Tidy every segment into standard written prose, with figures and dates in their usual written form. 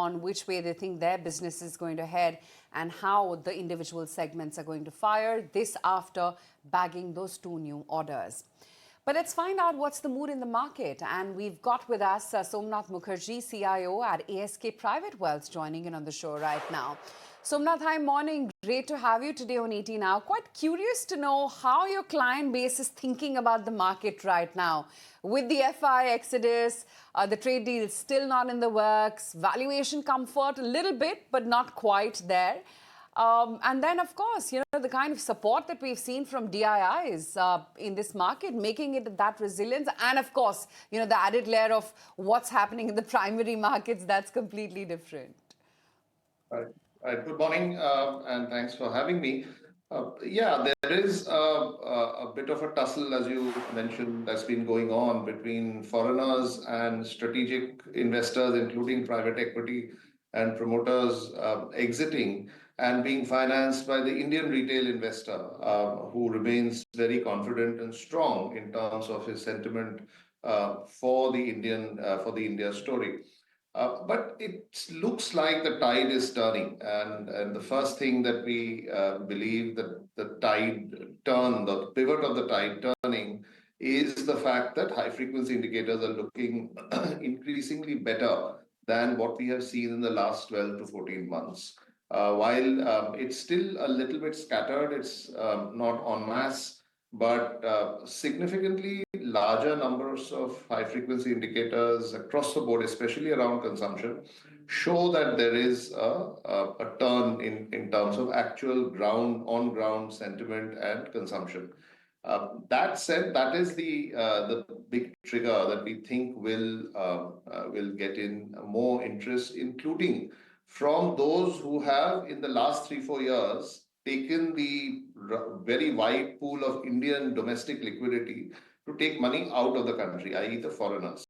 on which way they think their business is going to head and how the individual segments are going to fire. This after bagging those 2 new orders. But let's find out what's the mood in the market. And we've got with us Somnath Mukherjee, CIO at ASK Private Wealth, joining in on the show right now. Somnath, hi, morning. Great to have you today on ET Now. Quite curious to know how your client base is thinking about the market right now. With the FI exodus, the trade deal is still not in the works, valuation comfort a little bit, but not quite there. And then, of course, the kind of support that we've seen from DIIs in this market, making it that resilience. And, of course, the added layer of what's happening in the primary markets, that's completely different. Right. Good morning, and thanks for having me. Yeah, there is a bit of a tussle, as you mentioned, that's been going on between foreigners and strategic investors, including private equity and promoters exiting and being financed by the Indian retail investor, who remains very confident and strong in terms of his sentiment for the India story. But it looks like the tide is turning, and the first thing that we believe that the pivot of the tide turning is the fact that high frequency indicators are looking increasingly better than what we have seen in the last 12 to 14 months. While it's still a little bit scattered, it's not en masse, but significantly larger numbers of high frequency indicators across the board, especially around consumption, show that there is a turn in terms of actual on ground sentiment and consumption. That said, that is the big trigger that we think will get in more interest, including from those who have in the last 3-4 years taken the very wide pool of Indian domestic liquidity to take money out of the country, i.e. the foreigners.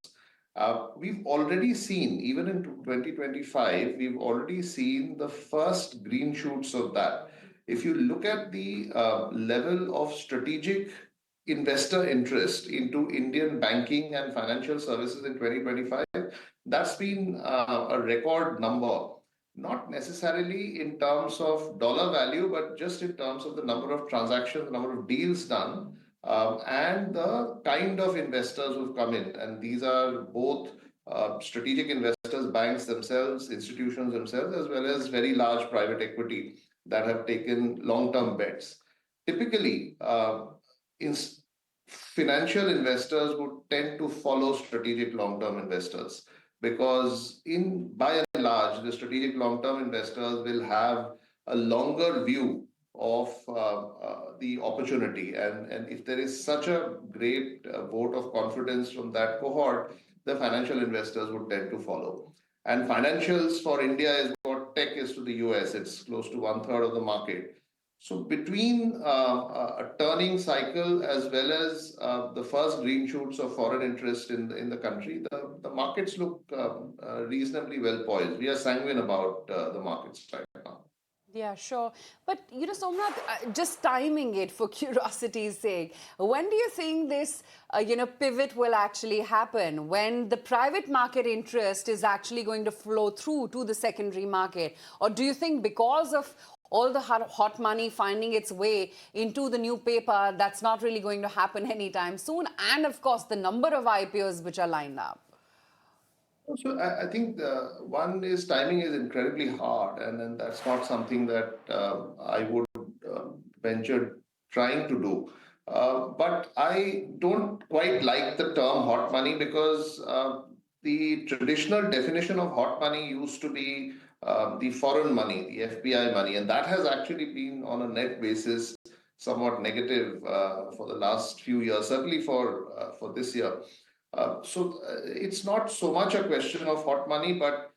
We've already seen, even in 2025, we've already seen the first green shoots of that. If you look at the level of strategic investor interest into Indian banking and financial services in 2025, that's been a record number. Not necessarily in terms of dollar value, but just in terms of the number of transactions, the number of deals done, and the kind of investors who've come in. And these are both strategic investors, banks themselves, institutions themselves, as well as very large private equity that have taken long-term bets. Typically, financial investors would tend to follow strategic long-term investors, because by and large, the strategic long-term investors will have a longer view of the opportunity. And if there is such a great vote of confidence from that cohort, the financial investors would tend to follow. And financials for India is what tech is to the US. It's close to 1/3 of the market. So between a turning cycle as well as the first green shoots of foreign interest in the country, the markets look reasonably well poised. We are sanguine about the markets right now. Yeah, sure. But, Somnath, just timing it for curiosity's sake, when do you think this, pivot will actually happen? When the private market interest is actually going to flow through to the secondary market? Or do you think because of all the hot money finding its way into the new paper, that's not really going to happen anytime soon? And, of course, the number of IPOs which are lined up. So I think one is timing is incredibly hard, and that's not something that I would venture trying to do. But I don't quite like the term hot money, because the traditional definition of hot money used to be the foreign money, the FPI money, and that has actually been on a net basis somewhat negative for the last few years, certainly for this year. So it's not so much a question of hot money, but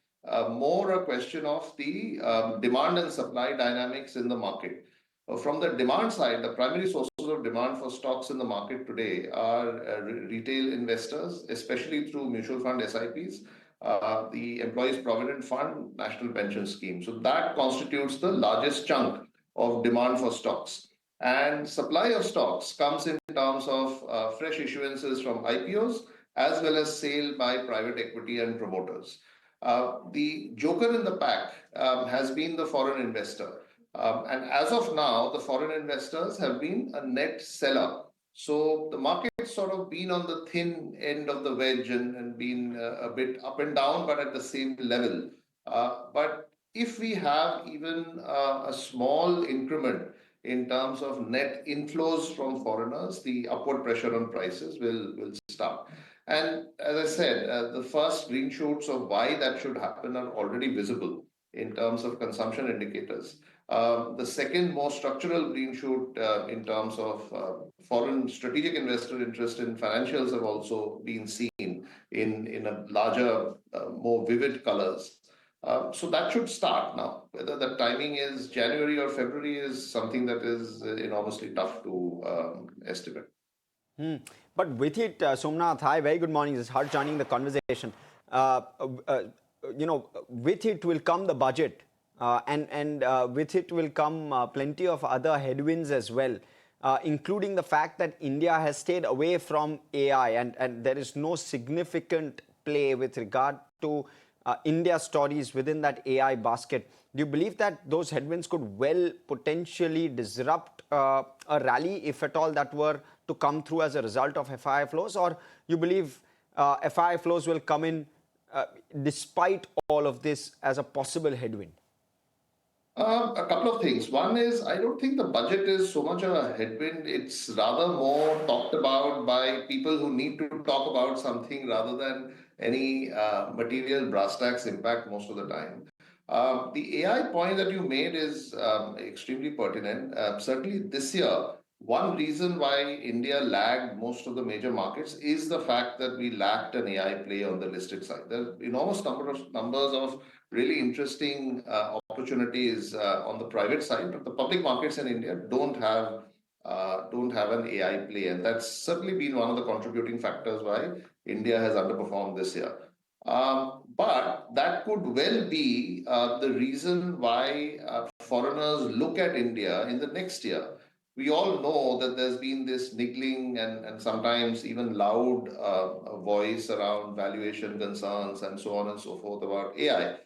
more a question of the demand and supply dynamics in the market. From the demand side, the primary sources of demand for stocks in the market today are retail investors, especially through mutual fund SIPs, the Employees Provident Fund, National Pension Scheme. So that constitutes the largest chunk of demand for stocks. And supply of stocks comes in terms of fresh issuances from IPOs, as well as sale by private equity and promoters. The joker in the pack has been the foreign investor. And as of now, the foreign investors have been a net seller. So the market's sort of been on the thin end of the wedge and been a bit up and down, but at the same level. But if we have even a small increment in terms of net inflows from foreigners, the upward pressure on prices will start. And as I said, the first green shoots of why that should happen are already visible in terms of consumption indicators. The second more structural green shoot in terms of foreign strategic investor interest in financials have also been seen in a larger, more vivid colors. So that should start now. Whether the timing is January or February is something that is enormously tough to estimate. Hmm. But with it, Somnath, hi, very good morning. This is Harsh joining the conversation. Uh, uh, with it will come the budget, and with it will come plenty of other headwinds as well, including the fact that India has stayed away from AI, and there is no significant play with regard to India stories within that AI basket. Do you believe that those headwinds could well potentially disrupt a rally, if at all that were to come through as a result of FII flows, or you believe FII flows will come in despite all of this as a possible headwind? A couple of things. One is, I don't think the budget is so much a headwind. It's rather more talked about by people who need to talk about something rather than any material brass tacks impact most of the time. The AI point that you made is extremely pertinent. Certainly this year, one reason why India lagged most of the major markets is the fact that we lacked an AI play on the listed side. There are enormous numbers of really interesting opportunities on the private side, but the public markets in India don't have an AI play, and that's certainly been one of the contributing factors why India has underperformed this year. But that could well be the reason why foreigners look at India in the next year. We all know that there's been this niggling and sometimes even loud voice around valuation concerns and so on and so forth about AI.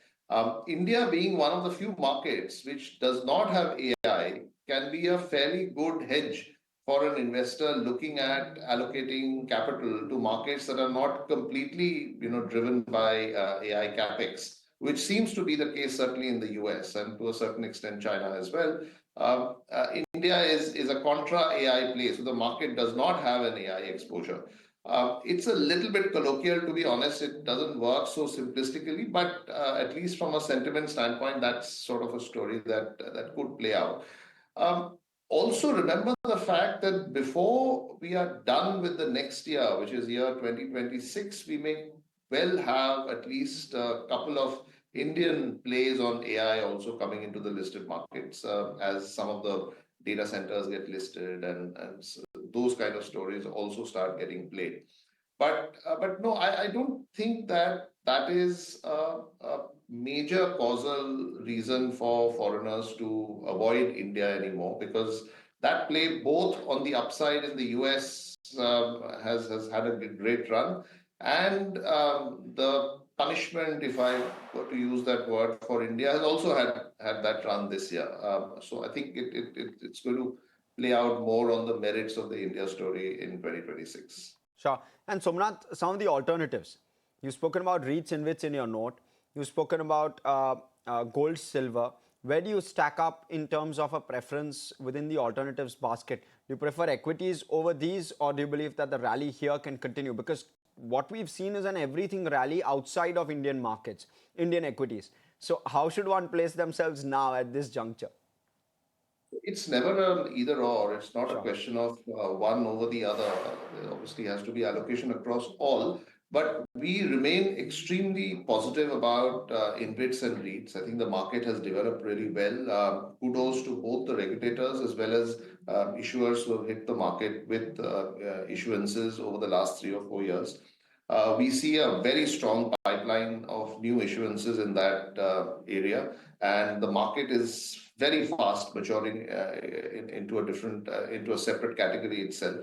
India being one of the few markets which does not have AI can be a fairly good hedge for an investor looking at allocating capital to markets that are not completely, driven by AI capex, which seems to be the case certainly in the US and to a certain extent China as well. India is a contra-AI play, so the market does not have an AI exposure. It's a little bit colloquial, to be honest. It doesn't work so simplistically, but at least from a sentiment standpoint, that's sort of a story that could play out. Um, Also, remember the fact that before we are done with the next year, which is year 2026, we may well have at least a couple of Indian plays on AI also coming into the listed markets as some of the data centers get listed and those kind of stories also start getting played. But no, I don't think that that is a major causal reason for foreigners to avoid India anymore because that play both on the upside in the US has had a great run and the punishment, if I were to use that word for India, has also had that run this year. So I think it's going to play out more on the merits of the India story in 2026. Sure. And Somnath, some of the alternatives. You've spoken about REITs and WITs in your note. You've spoken about gold, silver. Where do you stack up in terms of a preference within the alternatives basket? Do you prefer equities over these, or do you believe that the rally here can continue? Because what we've seen is an everything rally outside of Indian markets, Indian equities. So how should one place themselves now at this juncture? It's never an either or. It's not a Sure. question of one over the other. There obviously has to be allocation across all. But we remain extremely positive about InvITs and REITs. I think the market has developed really well. Kudos to both the regulators as well as issuers who have hit the market with issuances over the last 3 or 4 years. We see a very strong pipeline of new issuances in that area, and the market is very fast maturing into a separate category itself.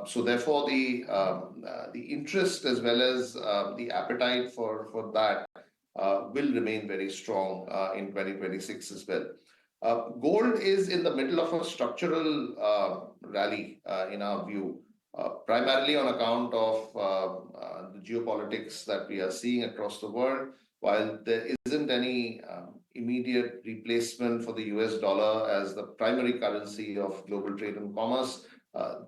So therefore, the interest as well as the appetite for that will remain very strong in 2026 as well. Gold is in the middle of a structural rally in our view, primarily on account of the geopolitics that we are seeing across the world. While there isn't any immediate replacement for the US dollar as the primary currency of global trade and commerce,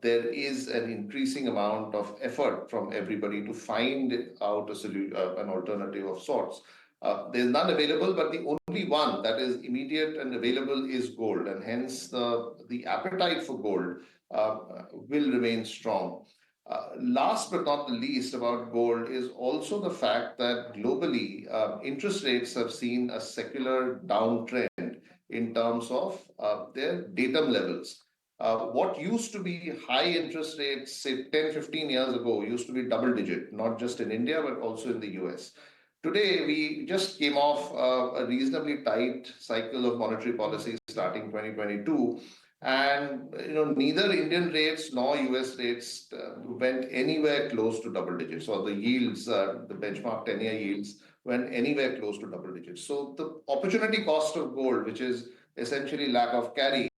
there is an increasing amount of effort from everybody to find out an alternative of sorts. There's none available, but the only one that is immediate and available is gold, and hence the appetite for gold will remain strong. Last but not the least about gold is also the fact that globally interest rates have seen a secular downtrend in terms of their datum levels. What used to be high interest rates, say 10, 15 years ago, used to be double digit, not just in India, but also in the US. Today, we just came off a reasonably tight cycle of monetary policy starting 2022. And neither Indian rates nor US rates went anywhere close to double digits, or the yields, the benchmark 10-year yields, went anywhere close to double digits. So the opportunity cost of gold, which is essentially lack of carry,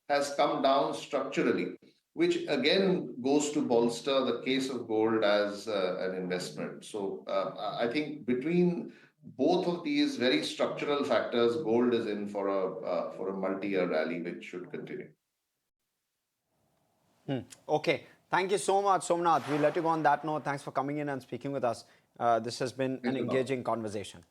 has come down structurally, which again goes to bolster the case of gold as an investment. So I think between both of these very structural factors, gold is in for a multi-year rally, which should continue. Okay. Thank you so much, Somnath. We'll let you go on that note. Thanks for coming in and speaking with us. This has been an engaging conversation.